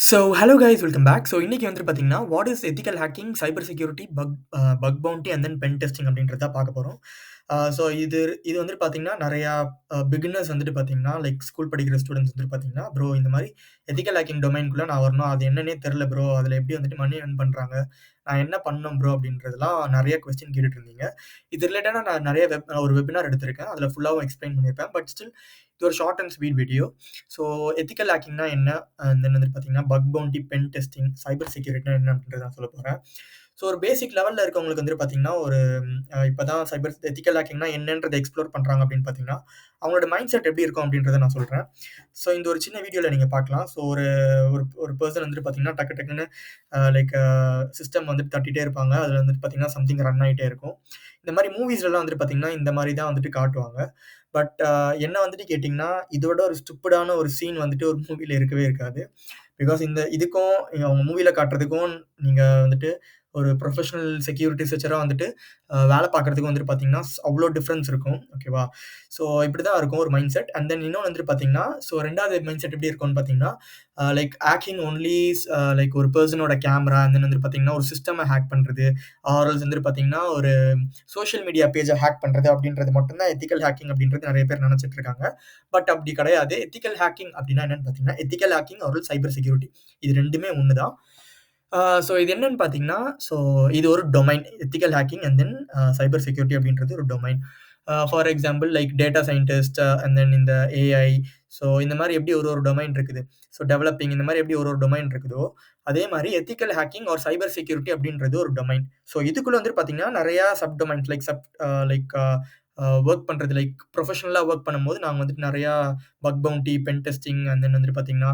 Hello guys welcome back. இன்னைக்கு வந்துட்டு பார்த்தீங்கன்னா, what is ethical hacking, cyber security, bug bounty and then pen testing அப்படின்றத தான் பார்க்க போறோம். இது இது வந்துட்டு பார்த்தீங்கன்னா, நெறையா பிகினர்ஸ் வந்துட்டு பார்த்தீங்கன்னா, லைக் ஸ்கூல் படிக்கிற ஸ்டூடண்ட்ஸ் வந்துட்டு பார்த்தீங்கன்னா, ப்ரோ இந்த மாரி எத்திக்கல் ஹேக்கிங் டொமைன்குள்ள நான் வரணும். அது என்னன்னே தெரியல ப்ரோ. அதில எப்படி வந்துட்டு மணி ஏர்ன் பண்றாங்க? நான் என்ன பண்ணணும் ப்ரோ? அப்படின்றதெல்லாம் நெறைய கொஸ்டின் கேட்டுட்டு இருந்தீங்க. இது ரிலேட்டடா நான் நெறைய ஒரு வெபினார் எடுத்திருக்கேன். அதில ஃபுல்லாவும் எக்ஸ்பிளைன் பண்ணியிருப்பேன். பட் ஸ்டில் இது ஒரு short and sweet video. So ethical ஹேக்கிங்னா என்ன? தென் வந்துட்டு பார்த்தீங்கன்னா, bug bounty, pen testing, cyber செக்யூரிட்டினா என்ன அப்படின்றத நான் சொல்லப் போறேன். ஒரு பேசிக் லெவல்ல இருக்கவங்களுக்கு வந்துட்டு பார்த்தீங்கன்னா, ஒரு இப்ப தான் சைபர் எத்திக்கல் ஹேக்கிங்னா என்னன்றத எக்ஸ்ப்ளோர் பண்றாங்க அப்படின்னு பார்த்தீங்கன்னா, அவங்களோட மைண்ட் செட் எப்படி இருக்கும் அப்படின்றத நான் சொல்றேன். இந்த ஒரு சின்ன வீடியோல நீங்க பார்க்கலாம். ஒரு ஒரு ஒரு பெர்சன் வந்துட்டு பார்த்தீங்கன்னா, டக்கு டக்குன்னு லைக் சிஸ்டம் வந்துட்டு தட்டிட்டே இருப்பாங்க. அதுல வந்துட்டு பார்த்தீங்கன்னா, சம்திங் ரன் ஆயிட்டே இருக்கும். இந்த மாரி மூவிஸ்லலாம் வந்துட்டு பார்த்தீங்கன்னா, இந்த மாரி தான் வந்துட்டு காட்டுவாங்க. பட் என்ன வந்துட்டு கேட்டீங்கன்னா, இதோட ஒரு ஸ்டூப்பிடான ஒரு சீன் வந்துட்டு ஒரு மூவில இருக்கவே இருக்காது. பிகாஸ் இதுக்கும் அவங்க மூவில காட்டுறதுக்கும் நீங்க வந்துட்டு ஒரு ப்ரொஃபஷனல் செக்யூரிட்டி ரிசர்ச்சரா வந்துட்டு வேலை பார்க்கறதுக்கும் வந்துட்டு பார்த்தீங்கன்னா, அவ்ளோ டிஃபரன்ஸ் இருக்கும். ஓகேவா? இப்படிதான் இருக்கும் ஒரு மைண்ட் செட். அண்ட் தென் இன்னொன்னு வந்துட்டு பார்த்தீங்கன்னா, 2வது மைண்ட் செட் எப்படி இருக்கும்னு பார்த்தீங்கன்னா, லைக் ஹேக்கிங் ஒன்லி லைக் ஒரு பெர்சனோட கேமரா அண்ட் தென் வந்துட்டு பார்த்தீங்கன்னா, ஒரு சிஸ்டம ஹேக் பண்றது, ஆர் எல்ஸ் வந்துட்டு பார்த்தீங்கன்னா, ஒரு சோசியல் மீடியா பேஜ ஹேக் பண்றது அப்படின்றது மட்டும் தான் எத்திக்கல் ஹேக்கிங் அப்படின்றது நெறைய பேர் நெனச்சுட்டு இருக்காங்க. பட் அப்படி கிடையாது. எத்திக்கல் ஹேக்கிங் அப்படின்னா என்னன்னு பார்த்தீங்கன்னா, ethical hacking or cyber security. இது 2மே ஒண்ணு தான். இது என்னன்னு பார்த்தீங்கன்னா, ஸோ இது ஒரு domain. Ethical hacking and then cyber security அப்படின்றது ஒரு டொமைன். For example like data scientist and then இந்த ஏஐ. இந்த மாரி எப்படி ஒரு டொமைன் இருக்குது. டெவலப்பிங் இந்த மாரி எப்படி ஒரு டொமைன் இருக்குதோ, அதே மாரி ethical hacking or cyber security அப்படின்றது ஒரு டொமைன். இதுக்குள்ள வந்துட்டு பார்த்தீங்கன்னா, நெறையா sub domains like like work பண்றது லைக் ப்ரொஃபஷனலா வொர்க் பண்ணும்போது நாங்க வந்துட்டு நெறையா bug bounty, pen testing and then வந்துட்டு பார்த்தீங்கன்னா,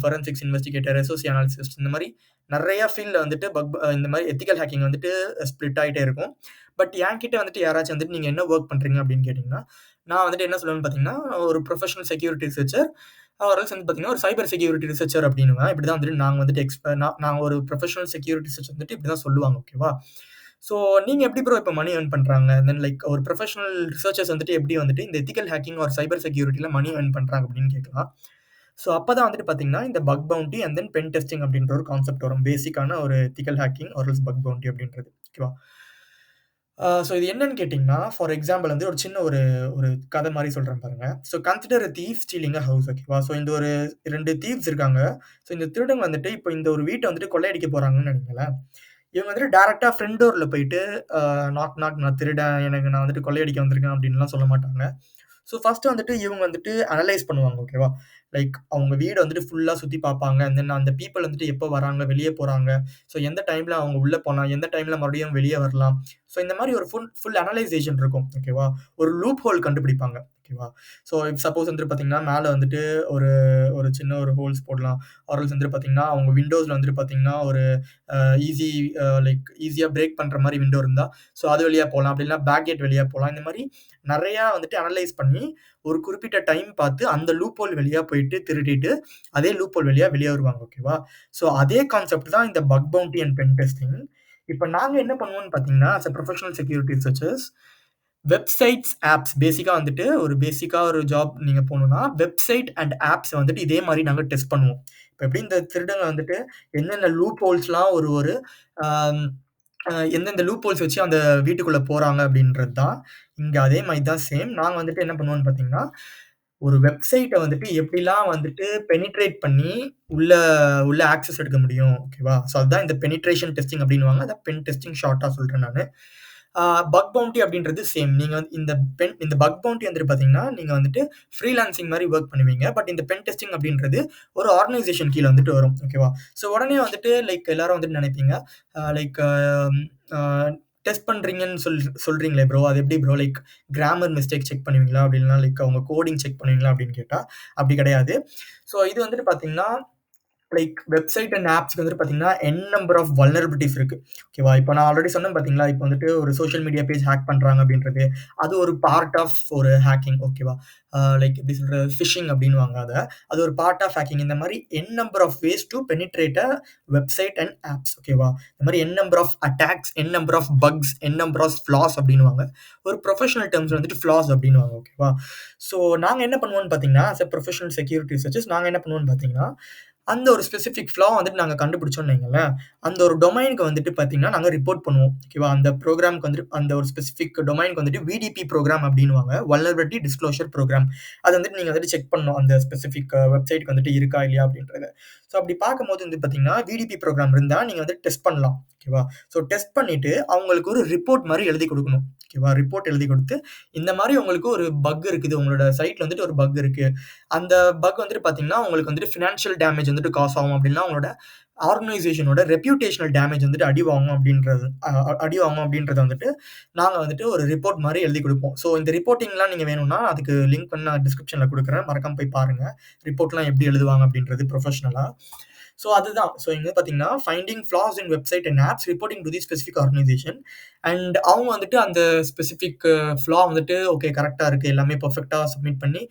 ஃபோரன்சிக்ஸ் இன்வெஸ்டிகேட்டர், எஸ்ஓசி அனாலிசிஸ்ட் இந்த மாரி நெறைய ஃபீல்ட்ல வந்துட்டு இந்த மாரி எத்திக்கல் ஹேக்கிங் வந்துட்டு ஸ்ப்ளிட் ஆயிட்டே இருக்கும். பட் என்கிட்ட வந்துட்டு யாராச்சும் வந்துட்டு நீங்க என்ன வொர்க் பண்றீங்க அப்படின்னு கேட்டீங்கன்னா, நான் வந்துட்டு என்ன சொல்லுவேன்னு பார்த்தீங்கன்னா, ஒரு professional security researcher or else வந்து பார்த்தீங்கன்னா, ஒரு சைபர் செக்யூரிட்டி ரிசர்ச்சர் அப்படின்னுவேன். இப்படிதான் வந்துட்டு நாங்க வந்துட்டு நான் ஒரு ப்ரொஃபஷனல் செக்யூரிட்டி ரிசர்ச்சர் வந்துட்டு இப்படிதான் சொல்லுவாங்க. ஓகேவா? ஸோ நீங்க எப்படி ப்ரோ இப்ப மணி ஏர்ன் பண்றாங்க? தென் லைக் ஒரு ப்ரொஃபஷனல் ரிசர்ச்சர்ஸ் வந்துட்டு எப்படி வந்துட்டு இந்த எத்திக்கல் ஹேக்கிங் ஆர் சைபர் செக்யூரிட்டில மணி ஏர்ன் பண்றாங்க அப்படின்னு கேட்கலாம். அப்பதான் வந்துட்டு பார்த்தீங்கன்னா, இந்த bug bounty and then pen testing அப்படின்ற ஒரு கான்செப்ட் வரும். பேசிக்கான ஒரு ethical hacking or else bug bounty அப்படின்றது. ஓகேவா? இது என்னன்னு கேட்டீங்கன்னா, ஃபார் எக்ஸாம்பிள் வந்து ஒரு சின்ன ஒரு ஒரு கதை மாரி சொல்றேன் பாருங்க. கன்சிடர் எ தீஃப் ஸ்டீலிங் எ ஹவுஸ். ஓகேவா? இந்த ஒரு 2 தீவ்ஸ் இருக்காங்க. இந்த திருடன் வந்துட்டு இப்ப இந்த ஒரு வீட்ட வந்துட்டு கொள்ளையடிக்க போறாங்கன்னு நெனைங்களேன். இவங்க வந்துட்டு டைரக்ட்டா ஃப்ரண்ட் டோர்ல போயிட்டு, நாக் நாக் நான் திருடன். நான் வந்துட்டு கொள்ளையடிக்க வந்திருக்கேன் அப்டின்னுலாம் சொல்ல மாட்டாங்க. ஃபர்ஸ்ட் வந்துட்டு இவங்க வந்துட்டு அனலைஸ் பண்ணுவாங்க. ஓகேவா? லைக் அவங்க வீட வந்துட்டு ஃபுல்லா சுத்தி பார்ப்பாங்க. அண்ட் தென் அந்த பீப்பிள் வந்துட்டு எப்போ வராங்க, வெளிய போறாங்க. எந்த டைம்ல அவங்க உள்ள போலாம், எந்த டைம்ல மறுபடியும் வெளிய வரலாம். இந்த மாரி ஒரு ஃபுல் ஃபுல் அனலைசேஷன் இருக்கும். ஓகேவா? ஒரு லூப் ஹோல் கண்டுபிடிப்பாங்க. ஓகேவா? சப்போஸ் வந்துட்டு பார்த்தீங்கன்னா, மேல வந்துட்டு ஒரு ஒரு சின்ன ஒரு ஹோல்ஸ் போடலாம். ஆர் எல்ஸ் வந்துட்டு பார்த்தீங்கன்னா, அவங்க விண்டோஸ்ல வந்துட்டு பார்த்தீங்கன்னா, ஒரு ஈஸி லைக் ஈஸியா பிரேக் பண்ற மாரி விண்டோ இருந்தா, அது வழியா போலாம். அப்படி இல்லன்னா பேக் கேட் வழியா போலாம். இந்த மாரி நெறையா வந்துட்டு அனலைஸ் பண்ணி, ஒரு குறிப்பிட்ட டைம் பார்த்து, அந்த லூப் ஹோல் வழியா போயிட்டு திருடிட்டு, அதே லூப் ஹோல் வழியா வெளிய வருவாங்க. ஓகேவா? அதே கான்செப்ட் தான் இந்த bug bounty and pen testing. இப்ப நாங்க என்ன பண்ணுவோம்னு பார்த்தீங்கன்னா, as a professional security researchers, websites, apps பேசிக்கா வந்துட்டு ஒரு ஜாப் நீங்க போணும்னா, வெப்சைட் அண்ட் ஆப்ஸ் வந்துட்டு இதே மாரி நாங்க டெஸ்ட் பண்ணுவோம். இப்ப எப்படி இந்த திருடங்க வந்துட்டு என்னென்ன லூப் ஹோல்ஸ்லாம் ஒரு ஒரு அ எந்தெந்த லூப் ஹோல்ஸ் வச்சு அந்த வீட்டுக்குள்ள போறாங்க அப்படின்றது தான். இங்க அதே மாரி தான் சேம். நாங்க வந்துட்டு என்ன பண்ணுவோம்னு பார்த்தீங்கன்னா, ஒரு வெப்சைட்ட வந்துட்டு எப்படிலாம் வந்துட்டு பெனிட்ரேட் பண்ணி உள்ள உள்ள ஆக்சஸ் எடுக்க முடியும். ஓகேவா? அதுதான் இந்த பெனிட்ரேஷன் டெஸ்டிங் அப்படின்னுவாங்க. அத பென் டெஸ்டிங் ஷார்ட்டா சொல்றேன் நானு. பக் பவுண்டி அப்படின்றது சேம். நீங்க வந்து இந்த பக் பவுண்டி வந்துட்டு பார்த்தீங்கன்னா, நீங்க வந்துட்டு ஃப்ரீலான்சிங் மாரி வொர்க் பண்ணுவீங்க. பட் இந்த பென் டெஸ்டிங் அப்படின்றது ஒரு ஆர்கனைசேஷன் கீழ வந்துட்டு வரும். ஓகேவா? உடனே வந்துட்டு லைக் எல்லாரும் வந்துட்டு நினைப்பீங்க, லைக் அ டெஸ்ட் பண்றீங்கன்னு சொல்றீங்களே ப்ரோ. அது எப்படி bro? Like grammar mistake check பண்ணுவீங்களா? அப்படி இல்லன்னா லைக் அவங்க கோடிங் செக் பண்ணுவீங்களா? அப்படின்னு கேட்டா, அப்படி கிடையாது. இது வந்துட்டு பார்த்தீங்கன்னா, லைக் வெப்சைட் அண்ட் ஆப்ஸ்க்கு வந்துட்டு பார்த்தீங்கன்னா, நம்பர் ஆஃப் வல்னரபிலிட்டீஸ் இருக்கு. ஓகேவா? இப்ப நான் ஆல்ரெடி சொன்னேன் பார்த்தீங்களா, இப்ப வந்துட்டு ஒரு சோசியல் மீடியா பேஜ் ஹேக் பண்றாங்க அப்படின்றது. அது ஒரு பார்ட் ஆஃப் ஒரு ஹேக்கிங். ஓகேவா? லைக் எப்படி சொல்றது? ஃபிஷிங் அப்படின்னுவாங்க அத. அது ஒரு பார்ட் ஆஃப் ஹேக்கிங். இந்த மாரி number of ways to penetrate a website and apps. ஓகேவா? இந்த மாரி number of attacks, number of bugs, number of flaws அப்படின்னுவாங்க. ஒரு ப்ரொஃபஷனல் டெர்ம்ஸ் வந்துட்டு ஃப்ளாஸ் அப்படின்னுவாங்க. ஓகேவா? நாங்க என்ன பண்ணுவோம்னு பார்த்தீங்கன்னா, as a professional security researchers நாங்க என்ன பண்ணுவோம்னு பார்த்தீங்கன்னா, அந்த ஒரு ஸ்பெசிஃபிக் ஃப்ளா வந்துட்டு நாங்க கண்டுபிடிச்சோம்னு வைங்களேன், அந்த ஒரு டொமைனுக்கு வந்துட்டு பார்த்தீங்கன்னா, நாங்க ரிப்போர்ட் பண்ணுவோம். ஓகேவா? அந்த புரோகிராம்க்கு வந்துட்டு அந்த ஒரு ஸ்பெசிஃபிக் டொமைனுக்கு வந்துட்டு விடிபி புரோகிராம் அப்டின்னுவாங்க. Vulnerability disclosure program. அது வந்துட்டு நீங்க வந்துட்டு செக் பண்ணணும். அந்த ஸ்பெசிஃபிக் வெப்சைட்க்கு வந்துட்டு இருக்கா? இல்லையா? அப்டின்றத. ஸோ அப்டி பார்க்கும்போது வந்து பார்த்தீங்கன்னா, விடிபி புரோகிராம் இருந்தா நீங்க வந்து டெஸ்ட் பண்ணலாம். ஓகேவா? ஸோ டெஸ்ட் பண்ணிட்டு அவங்களுக்கு ஒரு ரிப்போர்ட் மாரி எழுதி குடுக்கணும். ஓகேவா? ரிப்போர்ட் எழுதி குடுத்து, இந்த மாரி உங்களுக்கு ஒரு பக் இருக்குது. உங்களோட சைட்ல வந்துட்டு ஒரு பக் இருக்கு. அந்த பக் வந்துட்டு பார்த்தீங்கன்னா, உங்களுக்கு வந்துட்டு ஃபினான்ஷியல் டேமேஜ் வந்துட்டு காஸ் ஆகும் அப்டின்னா, உங்களோட ஆர்கனைசேஷனோட ரெப்யூட்டேஷனல் டேமேஜ் வந்துட்டு அடி வாங்கும் அப்டின்றது அடி வாங்கும் அப்டின்றத வந்துட்டு, நாங்க வந்துட்டு ஒரு ரிப்போர்ட் மாரி எழுதி குடுப்போம். ஸோ இந்த ரிப்போர்ட்டிங்லாம் நீங்க வேணும்னா, அதுக்கு லிங்க் வந்து நான் டிஸ்கிரிப்ஷன்ல குடுக்குறேன். மறக்காம போய் பாருங்க. ரிப்போர்ட்லாம் எப்டி எழுதுவாங்க அப்டின்றது ப்ரொஃபஷனலா. ஸோ அதுதான். ஸோ இங்க பார்த்தீங்கன்னா, finding flaws in website and apps reporting to the specific organization. And அவங்க வந்துட்டு அந்த ஸ்பெசிஃபிக் ஃப்ளா வந்துட்டு ஓகே கரெக்ட்டா இருக்கு. எல்லாமே பெர்ஃபெக்ட்டா சப்மிட் பண்ணி,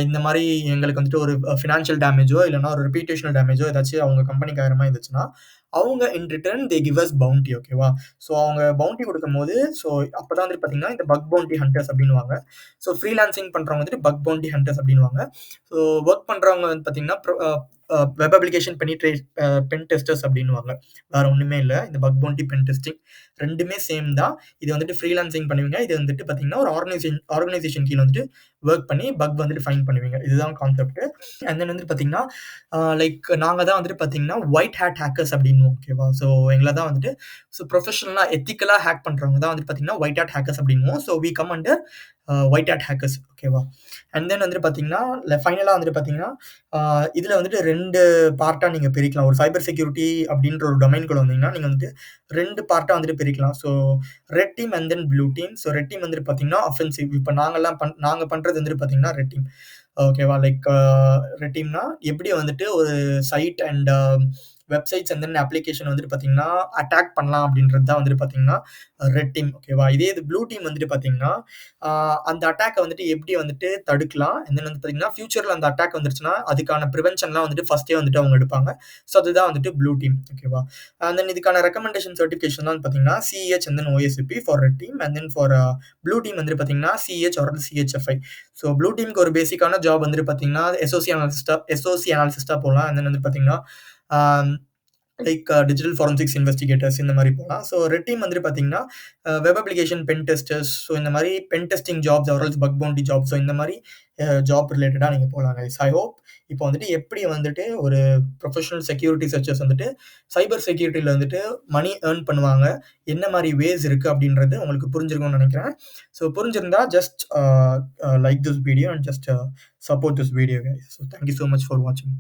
இந்த மாரி எங்களுக்கு வந்துட்டு ஒரு ஃபினான்ஷியல் டேமேஜோ, இல்லன்னா ஒரு ரெப்யூட்டேஷனல் டேமேஜோ ஏதாச்சும் அவங்க கம்பெனிக்கு ஆகுற மாரி இருந்துச்சுன்னா, அவங்க in return they give us bounty ஓகேவா? ஸோ அவங்க பவுண்டி குடுக்கும்போது, ஸோ அப்பதான் வந்துட்டு பார்த்தீங்கன்னா, இந்த பக் பவுண்டி ஹண்டர்ஸ் அப்டின்னுவாங்க. ஸோ ஃப்ரீலான்சிங் பண்றவங்க வந்துட்டு பக் பவுண்டி ஹண்டர்ஸ் அப்டின்னுவாங்க. ஸோ வொர்க் பண்றவங்க வந்து பார்த்தீங்கன்னா, pro uh uh web application pen testers அப்டின்னுவாங்க. வேற ஒண்ணுமே இல்ல. இந்த பக் பவுண்டி பென் டெஸ்டிங் 2மே சேம் தான். இது வந்துட்டு ஃப்ரீலான்சிங் பண்ணுவீங்க. இது வந்துட்டு பார்த்தீங்கன்னா, ஒரு ஆர்கனைசேஷன் கீழ வந்துட்டு வொர்க் பண்ணி பக் வந்துட்டு ஃபைண்ட் பண்ணுவீங்க. இதுதான் கான்செப்ட். அண்ட் தென் வந்துட்டு பார்த்தீங்கன்னா, லைக் நாங்க தான் வந்துட்டு பார்த்தீங்கன்னா, ஒயிட் ஹேட் ஹேக்கர்ஸ் அப்டின்னுவோம். ஓகேவா? ஸோ எங்கள தான் வந்துட்டு ப்ரொஃபஷனலா எத்திக்கலா ஹேக் பண்றவங்க தான் வந்துட்டு பார்த்தீங்கன்னா, ஒயிட் ஹேட் ஹேக்கர்ஸ் அப்டின்னுவோம். So we come under white hat hackers ஓகேவா? அண்ட் தென் வந்துட்டு பார்த்தீங்கன்னா, ஃபைனலா வந்துட்டு பார்த்தீங்கன்னா, ஆ இதுல வந்துட்டு 2 பார்ட்டா நீங்க பிரிக்கலாம். ஒரு சைபர் செக்யூரிட்டி அப்டின்ற ஒரு டொமைன்குள்ள வந்தீங்கன்னா, நீங்க வந்துட்டு 2 பார்ட்டா வந்துட்டு பிரிக்கலாம். So red team and then blue team. So red team வந்துட்டு பார்த்தீங்கன்னா, அஃபென்சிவ். இப்ப நாங்க பண்றது வந்துட்டு பார்த்தீங்கன்னா, ரெட் டீம். ஓகேவா? லைக் ரெட் டீம்னா எப்படி வந்துட்டு ஒரு side and websites and then application வந்துட்டு பார்த்தீங்கன்னா, அட்டாக் பண்ணலாம் அப்படின்றது தான் வந்துட்டு பார்த்தீங்கன்னா, ரெட் டீம் ஓகேவா? இதே இது ப்ளூ டீம் வந்துட்டு பார்த்தீங்கன்னா, ஆ அந்த அட்டாக்க வந்துட்டு எப்படி வந்துட்டு தடுக்கலாம்? அண்ட் தென் வந்து பார்த்தீங்கன்னா, ஃபியூச்சர்ல அந்த அட்டாக் வந்துருச்சுன்னா, அதுக்கான பிரிவென்ஷன்லாம் வந்துட்டு ஃபர்ஸ்ட்டே வந்துட்டு அவங்க எடுப்பாங்க. ஸோ அதுதான் வந்துட்டு ப்ளூ டீம் ஓகேவா? அண்ட் தென் இதுக்கான ரெக்கமெண்டேஷன் சர்டிஃபிகேஷன்லாம் பார்த்தீங்கன்னா, CEH and then OSCP for red team and then for blue team வந்துட்டு பார்த்தீங்கன்னா, CEH or CHFI. So blue டீம்க்கு ஒரு பேசிக்கான ஜாப் வந்துட்டு பார்த்தீங்கன்னா, எஸ்ஓசி அனாலிசிஸ்ட்டா போலாம். அண்ட் தென் வந்து பார்த்தீங்கன்னா, ah like digital forensics investigators இந்த மாரி போலாம். ஸோ ரெட் டீம் வந்துட்டு பார்த்தீங்கன்னா, web application pen testers so இந்த மாரி pen testing jobs or else bug bounty jobs so இந்த மாரி ஜாப் ரிலேட்டடா நீங்க போலாம் கைஸ். ஐ ஹோப் இப்போ வந்துட்டு எப்படி வந்துட்டு ஒரு ப்ரொஃபஷனல் செக்யூரிட்டி சர்ச்சர்ஸ் வந்துட்டு சைபர் செக்யூரிட்டில வந்துட்டு மணி ஏர்ன் பண்ணுவாங்க. என்ன மாரி வேஸ் இருக்கு அப்படின்றது உங்களுக்கு புரிஞ்சிருக்கும்னு நெனைக்கிறேன். ஸோ புரிஞ்சிருந்தா just like this video and just support this video guys. So thank you so much for வாட்சிங்.